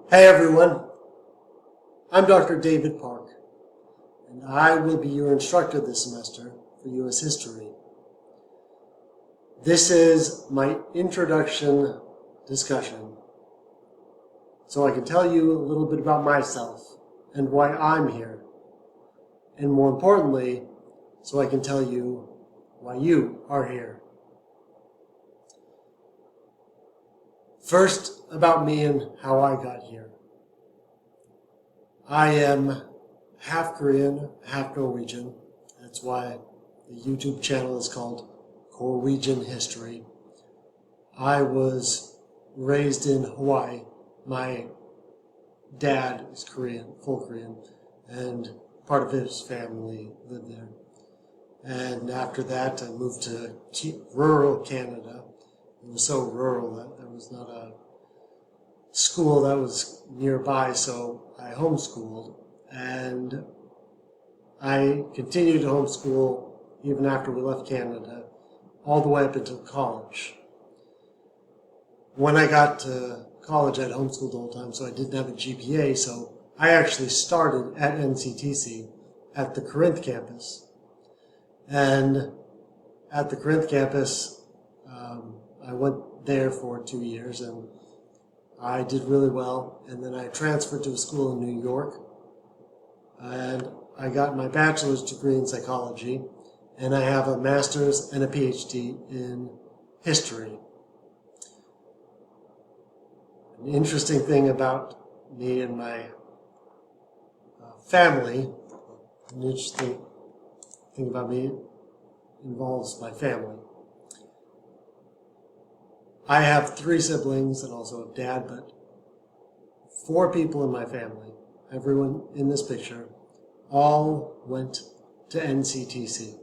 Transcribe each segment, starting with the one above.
Hey everyone, I'm Dr. David Park, and I will be your instructor this semester for U.S. History. This is my introduction discussion, so I can tell you a little bit about myself and why I'm here, and more importantly, so I can tell you why you are here. First, about me and how I got here. I am half Korean, half Norwegian. That's why the YouTube channel is called Norwegian History. I was raised in Hawaii. My dad is Korean, full Korean, and part of his family lived there. And after that, I moved to rural Canada. It was so rural that there was not a school that was nearby, so I homeschooled. And I continued to homeschool even after we left Canada, all the way up until college. When I got to college, I had homeschooled the whole time, so I didn't have a GPA, so I actually started at NCTC at the Corinth campus. And at the Corinth campus, I went there for 2 years, and I did really well. And then I transferred to a school in New York, and I got my bachelor's degree in psychology, and I have a master's and a PhD in history. An interesting thing about me and my family, an interesting thing about me involves my family. I have 3 siblings and also a dad, but 4 people in my family, everyone in this picture, all went to NCTC.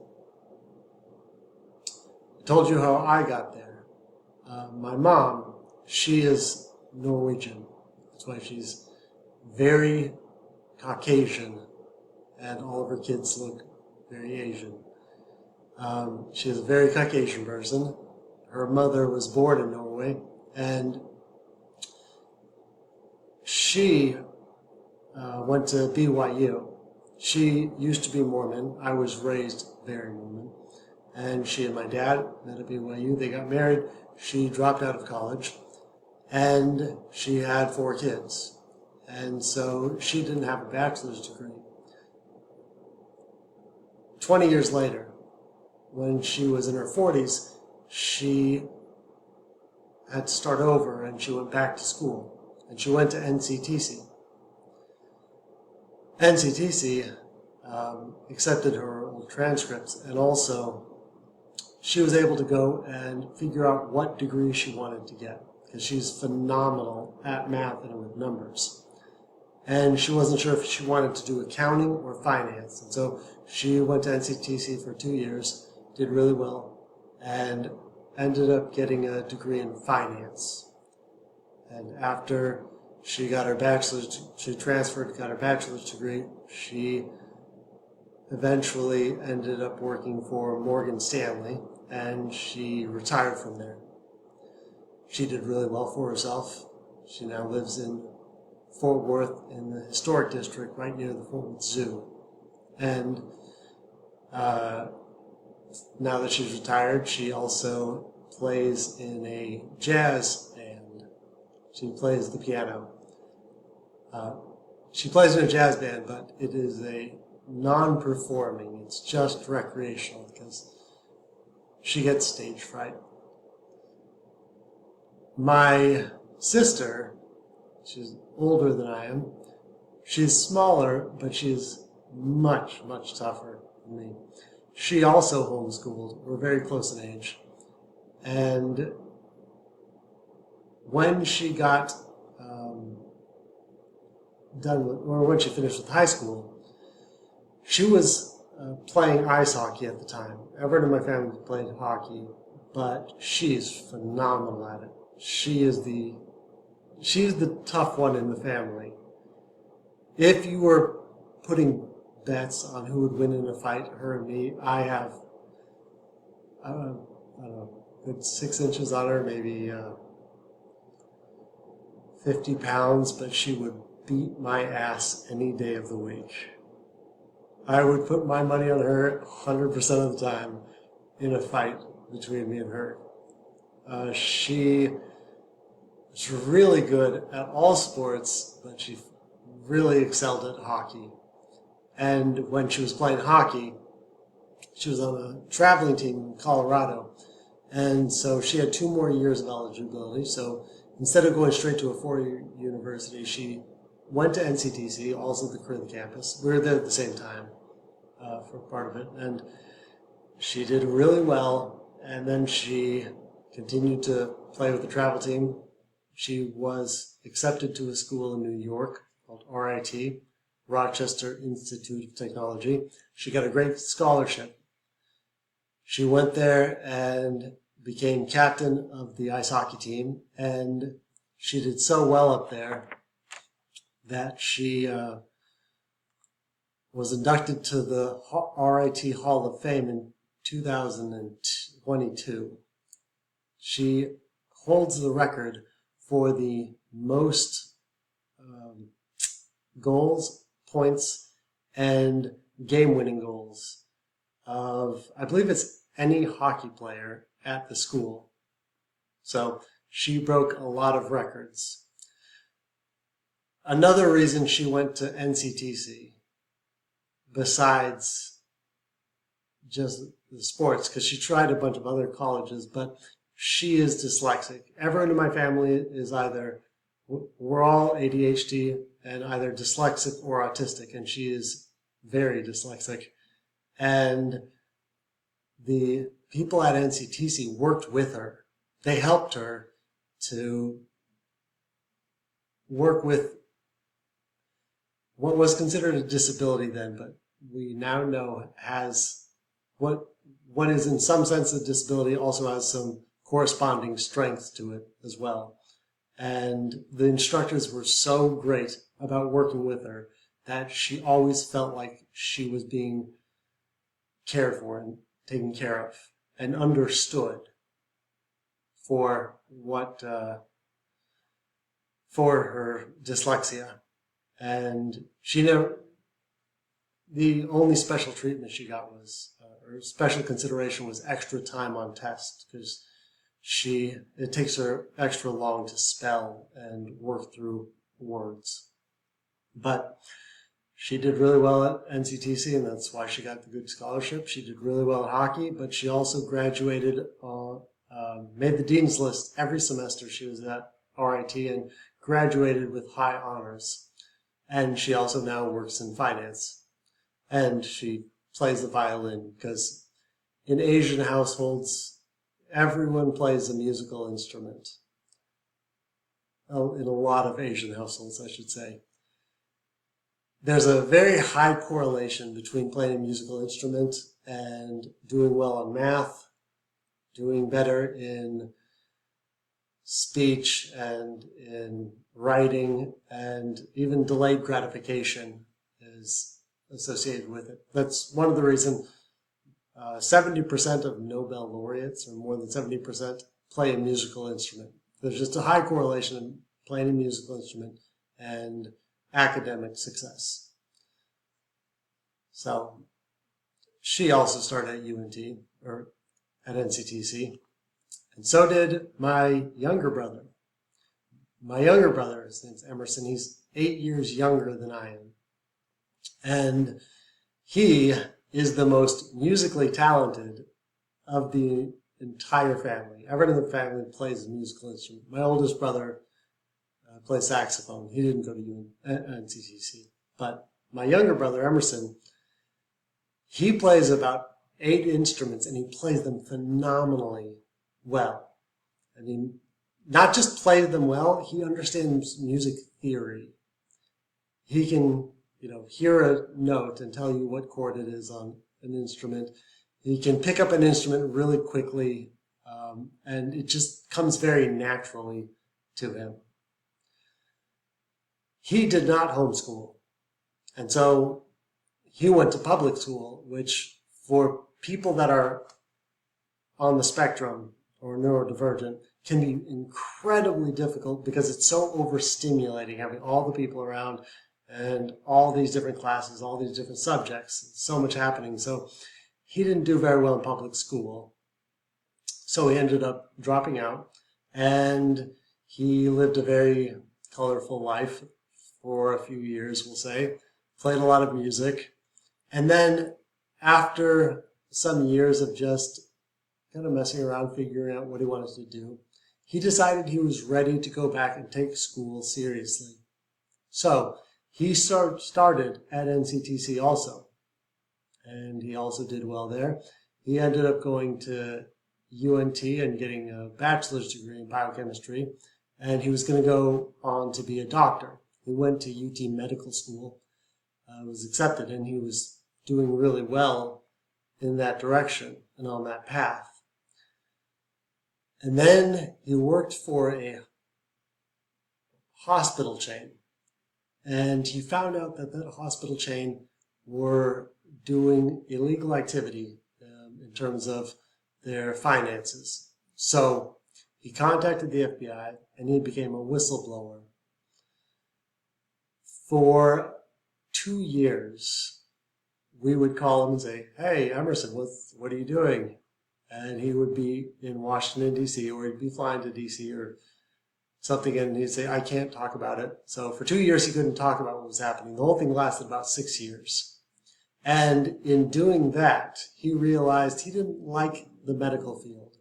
I told you how I got there. My mom, she is Norwegian. That's why she's very Caucasian, and all of her kids look very Asian. She is a very Caucasian person. Her mother was born in Norway, and she went to BYU. She used to be Mormon. I was raised very Mormon. And she and my dad met at BYU. They got married. She dropped out of college, and she had 4 kids. And so she didn't have a bachelor's degree. 20 years later, when she was in her 40s, she had to start over, and she went back to school. And she went to NCTC. NCTC accepted her old transcripts, and also she was able to go and figure out what degree she wanted to get, because she's phenomenal at math and with numbers. And she wasn't sure if she wanted to do accounting or finance. And so she went to NCTC for 2 years, did really well, and ended up getting a degree in finance. And after she got her bachelor's, she transferred, got her bachelor's degree, she eventually ended up working for Morgan Stanley, and she retired from there. She did really well for herself. She now lives in Fort Worth in the historic district right near the Fort Worth Zoo. And now that she's retired, she also plays in a jazz band. She plays the piano. She plays in a jazz band, but it is a non-performing. It's just recreational because she gets stage fright. My sister, she's older than I am. She's smaller, but she's much, much tougher than me. She also homeschooled. We're very close in age. And when she got done with, or when she finished with high school, she was playing ice hockey at the time. Everyone in my family played hockey, but she's phenomenal at it. She's the tough one in the family. If you were putting bets on who would win in a fight, her and me, I have, I don't know, good 6 inches on her, maybe 50 pounds, but she would beat my ass any day of the week. I would put my money on her 100% of the time in a fight between me and her. She was really good at all sports, but she really excelled at hockey. And when she was playing hockey, she was on a traveling team in Colorado. And so she had 2 more years of eligibility. So instead of going straight to a 4-year university, she went to NCTC, also the Corinth campus. We were there at the same time for part of it. And she did really well. And then she continued to play with the travel team. She was accepted to a school in New York called RIT, Rochester Institute of Technology. She got a great scholarship. She went there and became captain of the ice hockey team, and she did so well up there that she was inducted to the RIT Hall of Fame in 2022. She holds the record for the most goals, points, and game-winning goals of, I believe it's any hockey player at the school. So she broke a lot of records. Another reason she went to NCTC, besides just the sports, because she tried a bunch of other colleges, but she is dyslexic. Everyone in my family is either, we're all ADHD and either dyslexic or autistic, and she is very dyslexic. And the people at NCTC worked with her. They helped her to work with what was considered a disability then, but we now know has what is in some sense a disability also has some corresponding strength to it as well. And the instructors were so great about working with her that she always felt like she was being cared for and taken care of and understood for what for her dyslexia. And the only special treatment she got was, or special consideration was extra time on test, because it takes her extra long to spell and work through words. But she did really well at NCTC, and that's why she got the good scholarship. She did really well at hockey, but she also graduated, made the dean's list every semester she was at RIT and graduated with high honors. And she also now works in finance. And she plays the violin, because in Asian households, everyone plays a musical instrument. In a lot of Asian households, I should say. There's a very high correlation between playing a musical instrument and doing well on math, doing better in speech and in writing, and even delayed gratification is associated with it. That's one of the reasons 70% of Nobel laureates, or more than 70%, play a musical instrument. There's just a high correlation in playing a musical instrument and academic success. So she also started at UNT, or at NCTC, and so did my younger brother. My younger brother, his name's Emerson, he's 8 years younger than I am. And he is the most musically talented of the entire family. Everyone in the family plays a musical instrument. My oldest brother plays saxophone. He didn't go to NCTC. But my younger brother, Emerson, he plays about 8 instruments, and he plays them phenomenally well. I mean, not just plays them well, he understands music theory. He can, hear a note and tell you what chord it is on an instrument. He can pick up an instrument really quickly, and it just comes very naturally to him. He did not homeschool, and so he went to public school, which for people that are on the spectrum or neurodivergent can be incredibly difficult because it's so overstimulating, having all the people around and all these different classes, all these different subjects, so much happening. So he didn't do very well in public school. So he ended up dropping out, and he lived a very colorful life for a few years, we'll say. Played a lot of music. And then after some years of just kind of messing around, figuring out what he wanted to do, he decided he was ready to go back and take school seriously. So he started at NCTC also, and he also did well there. He ended up going to UNT and getting a bachelor's degree in biochemistry, and he was going to go on to be a doctor. He went to UT Medical School, was accepted, and he was doing really well in that direction and on that path. And then he worked for a hospital chain, and he found out that that hospital chain were doing illegal activity in terms of their finances. So he contacted the FBI, and he became a whistleblower. For 2 years, we would call him and say, "Hey, Emerson, what are you doing?" And he would be in Washington, D.C., or he'd be flying to D.C. or something, and he'd say, "I can't talk about it." So for 2 years, he couldn't talk about what was happening. The whole thing lasted about 6 years. And in doing that, he realized he didn't like the medical field.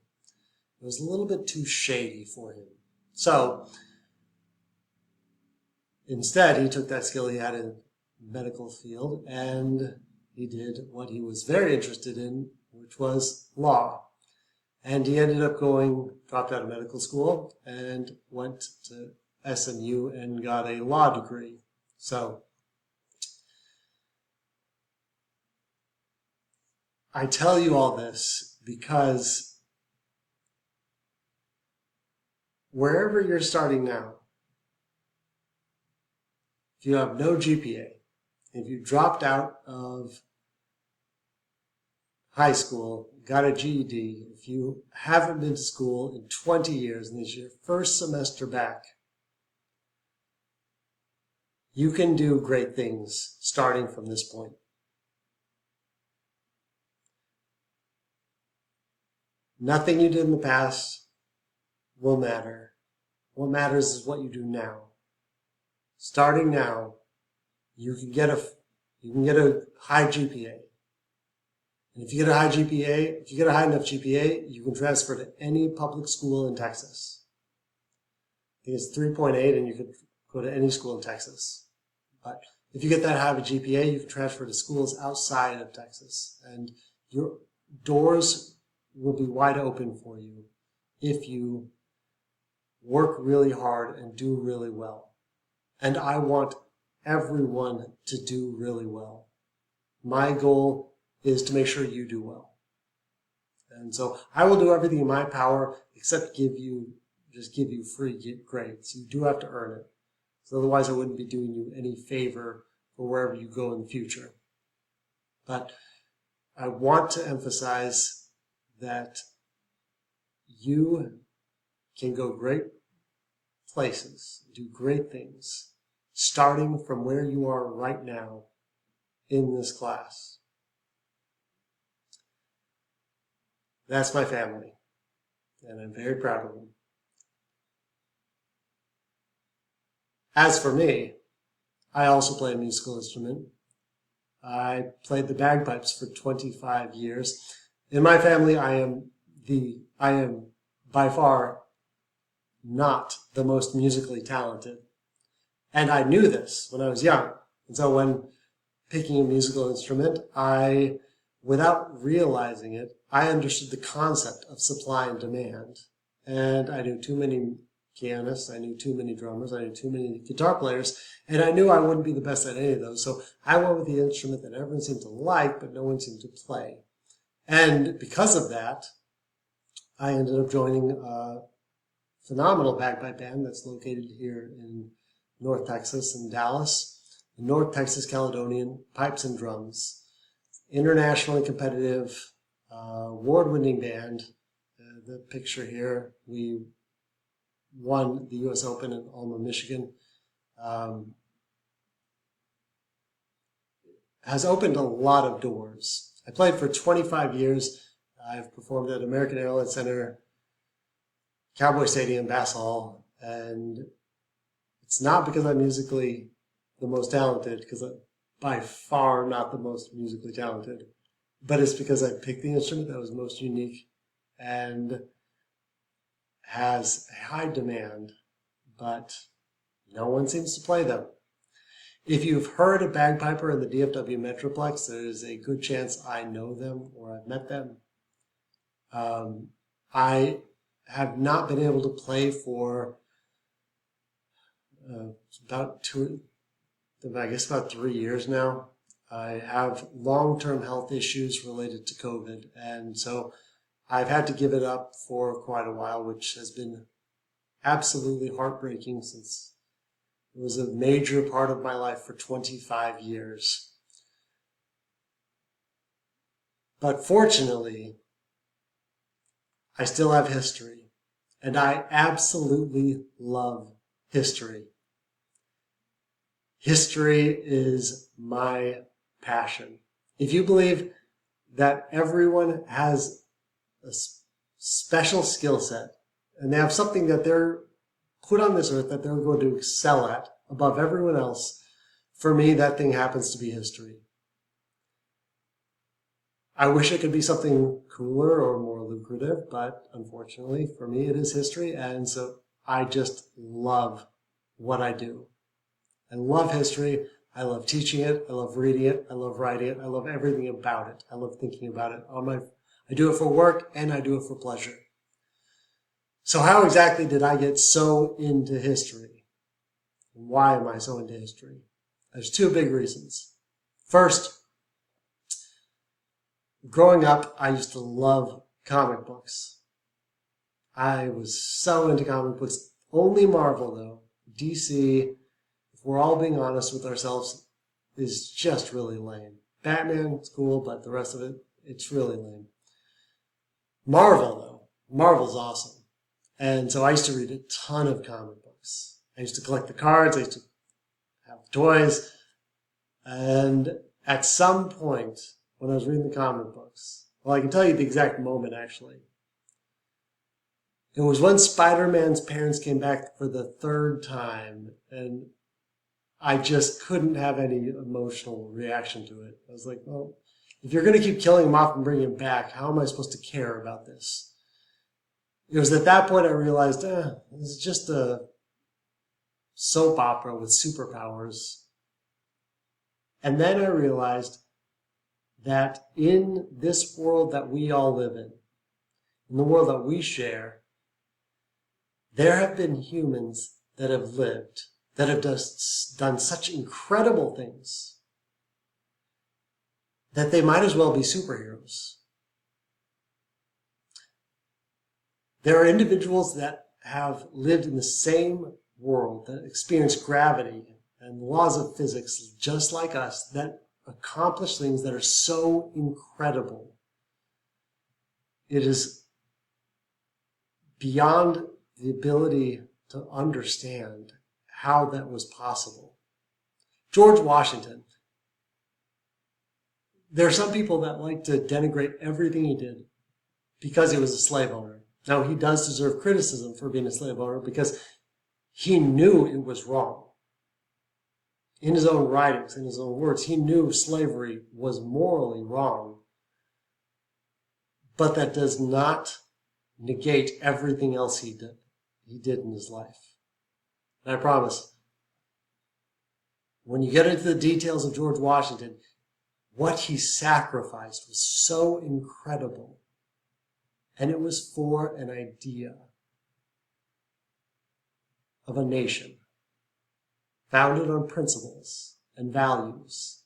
It was a little bit too shady for him. So instead, he took that skill he had in the medical field, and he did what he was very interested in, which was law. And he ended up dropped out of medical school, and went to SMU and got a law degree. So I tell you all this because wherever you're starting now, if you have no GPA, if you dropped out of high school, got a GED, if you haven't been to school in 20 years and this is your first semester back, you can do great things starting from this point. Nothing you did in the past will matter. What matters is what you do now. Starting now, you can get a high GPA. And if you get a high GPA, if you get a high enough GPA, you can transfer to any public school in Texas. I think it's 3.8, and you could go to any school in Texas. But if you get that high of a GPA, you can transfer to schools outside of Texas. And your doors will be wide open for you if you work really hard and do really well. And I want everyone to do really well. My goal is to make sure you do well. And so I will do everything in my power except give you free grades. You do have to earn it. So otherwise I wouldn't be doing you any favor for wherever you go in the future. But I want to emphasize that you can go great places, do great things, starting from where you are right now in this class. That's my family, and I'm very proud of them. As for me, I also play a musical instrument. I played the bagpipes for 25 years. In my family, I am by far not the most musically talented. And I knew this when I was young. And so when picking a musical instrument, without realizing it, I understood the concept of supply and demand. And I knew too many pianists, I knew too many drummers, I knew too many guitar players, and I knew I wouldn't be the best at any of those. So I went with the instrument that everyone seemed to like, but no one seemed to play. And because of that, I ended up joining a phenomenal bagpipe band that's located here in North Texas in Dallas, the North Texas Caledonian Pipes and Drums. Internationally competitive, award-winning band. The picture here, we won the U.S. Open in Alma, Michigan, has opened a lot of doors. I played for 25 years. I've performed at American Airlines Center, Cowboy Stadium, Bass Hall, and it's not because I'm musically the most talented, because I'm by far not the most musically talented, but it's because I picked the instrument that was most unique and has a high demand, but no one seems to play them. If you've heard a bagpiper in the DFW Metroplex, there's a good chance I know them or I've met them. I have not been able to play for about 3 years now. I have long-term health issues related to COVID, and so I've had to give it up for quite a while, which has been absolutely heartbreaking since it was a major part of my life for 25 years. But fortunately, I still have history, and I absolutely love history. History is my passion. If you believe that everyone has a special skill set and they have something that they're put on this earth that they're going to excel at above everyone else, for me, that thing happens to be history. I wish it could be something cooler or more lucrative, but unfortunately for me, it is history. And so I just love what I do. I love history. I love teaching it. I love reading it. I love writing it. I love everything about it. I love thinking about it. I do it for work and I do it for pleasure. So how exactly did I get so into history? And why am I so into history? There's two big reasons. First, growing up, I used to love comic books. I was so into comic books. Only Marvel, though. DC, if we're all being honest with ourselves, is just really lame. Batman, it's cool, but the rest of it, it's really lame. Marvel, though. Marvel's awesome. And so I used to read a ton of comic books. I used to collect the cards. I used to have toys. And at some point, when I was reading the comic books, well, I can tell you the exact moment, actually. It was when Spider-Man's parents came back for the third time, and I just couldn't have any emotional reaction to it. I was like, well, if you're going to keep killing him off and bringing him back, how am I supposed to care about this? It was at that point I realized, this is just a soap opera with superpowers. And then I realized that in this world that we all live in the world that we share, there have been humans that have lived, that have done such incredible things that they might as well be superheroes. There are individuals that have lived in the same world, that experience gravity and the laws of physics just like us, that accomplish things that are so incredible. It is beyond the ability to understand how that was possible. George Washington. There are some people that like to denigrate everything he did because he was a slave owner. Now, he does deserve criticism for being a slave owner because he knew it was wrong. In his own writings, in his own words, he knew slavery was morally wrong. But that does not negate everything else he did in his life. And I promise, when you get into the details of George Washington, what he sacrificed was so incredible. And it was for an idea of a nation founded on principles and values.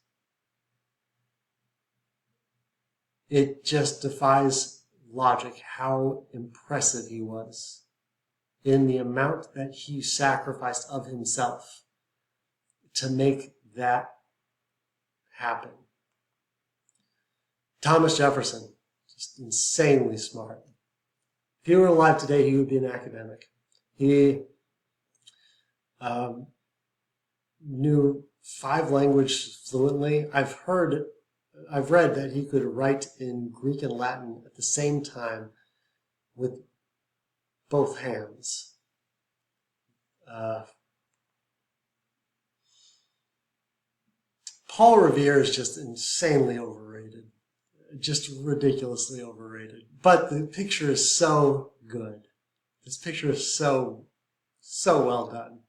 It just defies logic how impressive he was in the amount that he sacrificed of himself to make that happen. Thomas Jefferson, just insanely smart. If he were alive today, he would be an academic. He knew 5 languages fluently. I've read that he could write in Greek and Latin at the same time with both hands. Paul Revere is just insanely overrated. Just ridiculously overrated. But the picture is so good. This picture is so well done.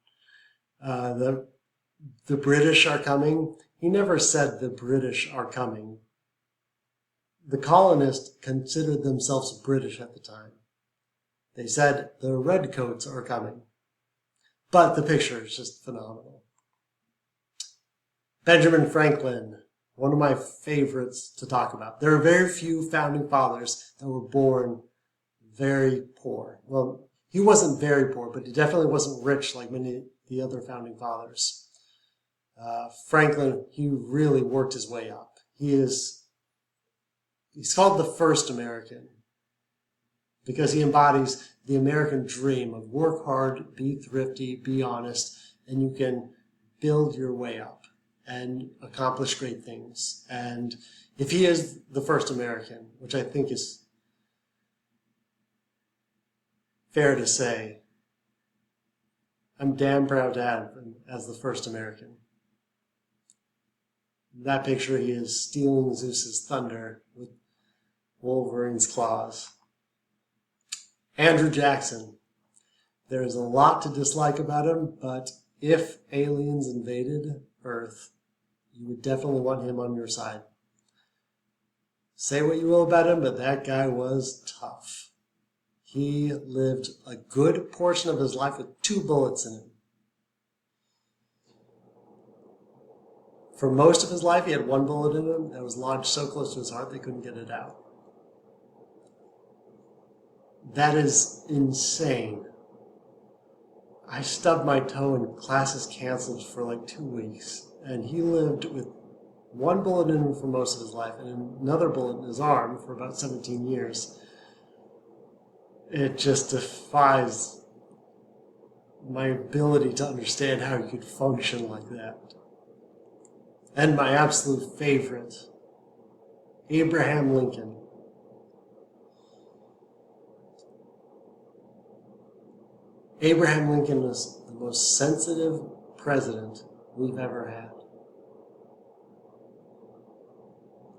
The British are coming. He never said the British are coming. The colonists considered themselves British at the time. They said the redcoats are coming. But the picture is just phenomenal. Benjamin Franklin, one of my favorites to talk about. There are very few founding fathers that were born very poor. Well, he wasn't very poor, but he definitely wasn't rich like many of the other founding fathers. Franklin, he really worked his way up. He's called the first American because he embodies the American dream of work hard, be thrifty, be honest, and you can build your way up and accomplish great things. And if he is the first American, which I think is fair to say, I'm damn proud to have him as the first American. In that picture, he is stealing Zeus's thunder with Wolverine's claws. Andrew Jackson. There is a lot to dislike about him, but if aliens invaded Earth, you would definitely want him on your side. Say what you will about him, but that guy was tough. He lived a good portion of his life with 2 bullets in him. For most of his life, he had 1 bullet in him that was lodged so close to his heart they couldn't get it out. That is insane. I stubbed my toe and classes canceled for like 2 weeks. And he lived with 1 bullet in him for most of his life and another bullet in his arm for about 17 years. It just defies my ability to understand how he could function like that. And my absolute favorite, Abraham Lincoln. Abraham Lincoln was the most sensitive president we've ever had.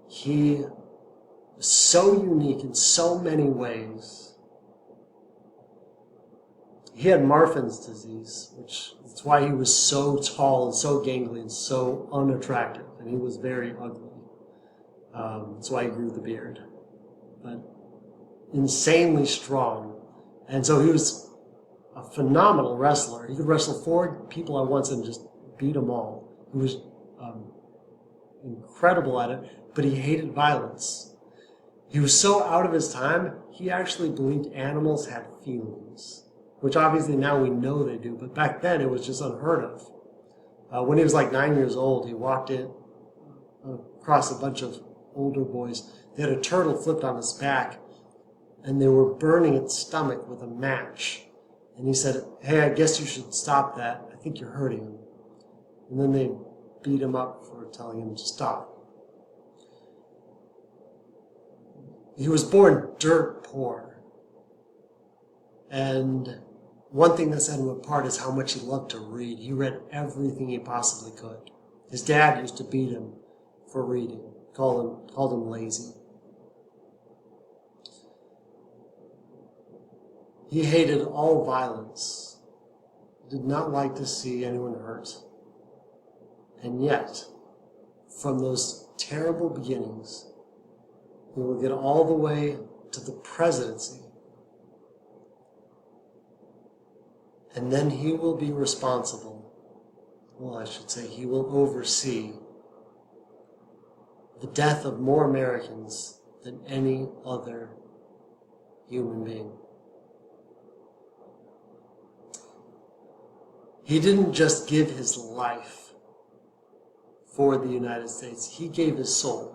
He was so unique in so many ways. He had Marfan's disease, which is why he was so tall and so gangly and so unattractive, and he was very ugly. That's why he grew the beard. But insanely strong. And so he was a phenomenal wrestler. He could wrestle 4 people at once and just beat them all. He was incredible at it, but he hated violence. He was so out of his time, he actually believed animals had feelings, which obviously now we know they do, but back then it was just unheard of. When he was like 9 years old, he walked in across a bunch of older boys. They had a turtle flipped on his back, and they were burning its stomach with a match. And he said, "Hey, I guess you should stop that. I think you're hurting him." And then they beat him up for telling him to stop. He was born dirt poor. And one thing that set him apart is how much he loved to read. He read everything he possibly could. His dad used to beat him for reading, called him lazy. He hated all violence, did not like to see anyone hurt. And yet, from those terrible beginnings, he will get all the way to the presidency. And then he will be responsible, well, I should say he will oversee the death of more Americans than any other human being. He didn't just give his life for the United States. He gave his soul.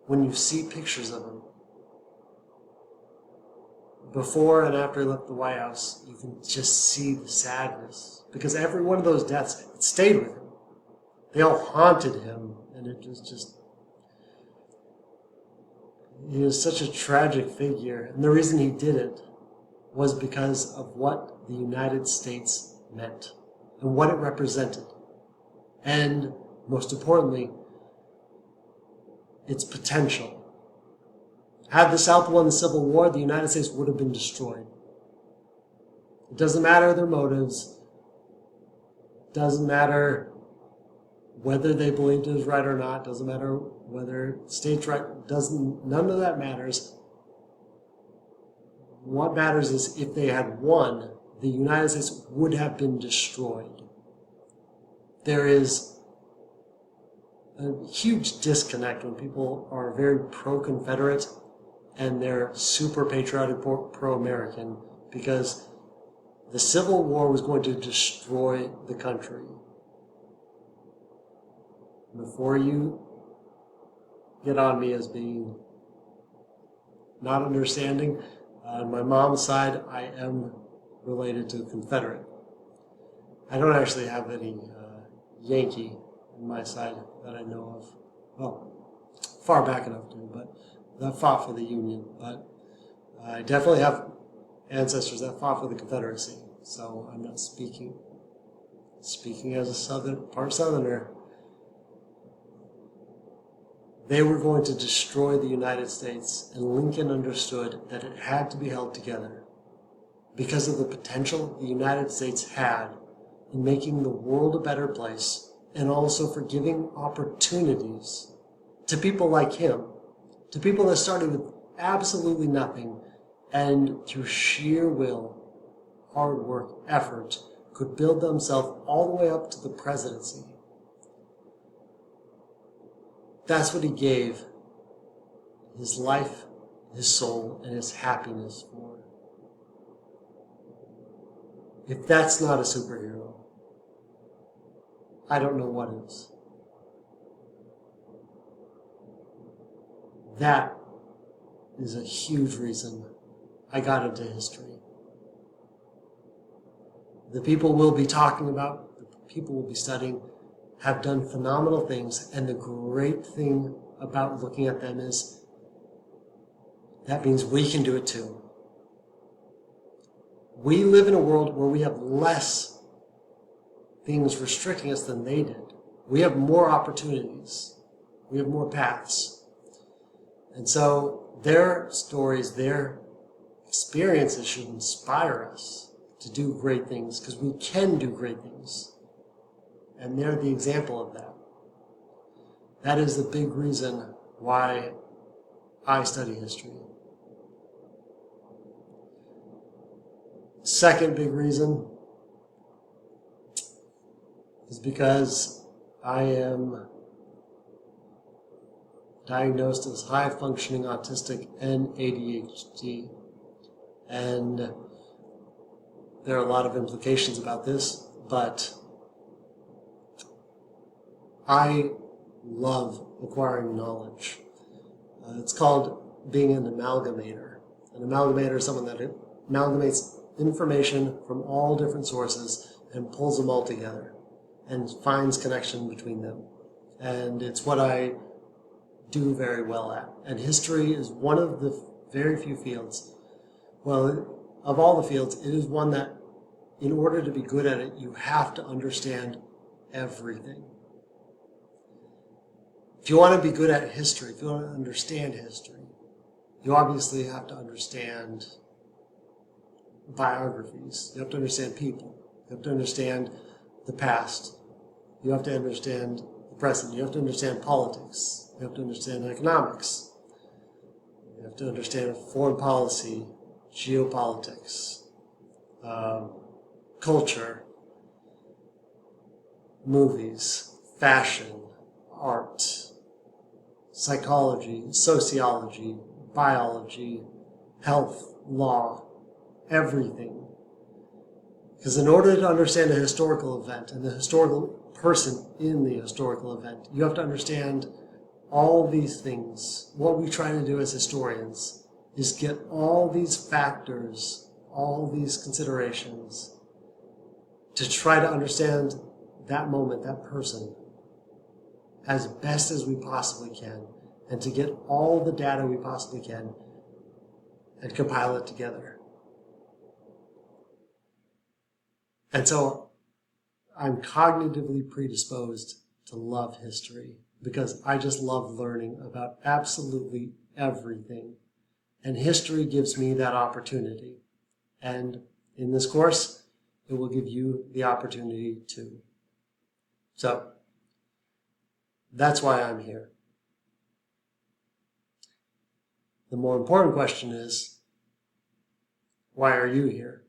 When you see pictures of him, before and after he left the White House, you can just see the sadness. Because every one of those deaths, it stayed with him. They all haunted him, and it was just... He was such a tragic figure, and the reason he did it was because of what the United States meant and what it represented. And, most importantly, its potential. Had the South won the Civil War, the United States would have been destroyed. It doesn't matter their motives. It doesn't matter whether they believed it was right or not. It doesn't matter whether states' right. None of that matters. What matters is if they had won, the United States would have been destroyed. There is a huge disconnect when people are very pro-Confederate and they're super patriotic pro-American, because the Civil War was going to destroy the country. Before you get on me as being not understanding, on my mom's side, I am related to Confederate. I don't actually have any Yankee on my side that I know of. Well, far back enough to, but that fought for the Union. But I definitely have ancestors that fought for the Confederacy. So I'm not speaking as a part Southerner. They were going to destroy the United States, and Lincoln understood that it had to be held together because of the potential the United States had in making the world a better place, and also for giving opportunities to people like him, to people that started with absolutely nothing, and through sheer will, hard work, effort, could build themselves all the way up to the presidency. That's what he gave his life, his soul, and his happiness for. If that's not a superhero, I don't know what is. That is a huge reason I got into history. The people we'll be talking about, the people we'll be studying, have done phenomenal things, and the great thing about looking at them is that means we can do it too. We live in a world where we have less things restricting us than they did. We have more opportunities. We have more paths. And so their stories, their experiences should inspire us to do great things, because we can do great things. And they're the example of that. That is the big reason why I study history. Second big reason is because I am diagnosed as high-functioning autistic and ADHD. And there are a lot of implications about this, but I love acquiring knowledge. It's called being an amalgamator. An amalgamator is someone that amalgamates information from all different sources and pulls them all together and finds connection between them. And it's what I do very well at. And history is one of the very few fields, well, of all the fields, it is one that, in order to be good at it, you have to understand everything. If you want to be good at history, if you want to understand history, you obviously have to understand biographies. You have to understand people. You have to understand the past. You have to understand the present. You have to understand politics. You have to understand economics. You have to understand foreign policy, geopolitics, culture, movies, fashion, art, psychology, sociology, biology, health, law, everything. Because in order to understand a historical event and the historical person in the historical event, you have to understand all these things. What we try to do as historians is get all these factors, all these considerations, to try to understand that moment, that person, as best as we possibly can, and to get all the data we possibly can and compile it together. And so I'm cognitively predisposed to love history because I just love learning about absolutely everything. And history gives me that opportunity. And in this course, it will give you the opportunity too. So that's why I'm here. The more important question is, why are you here?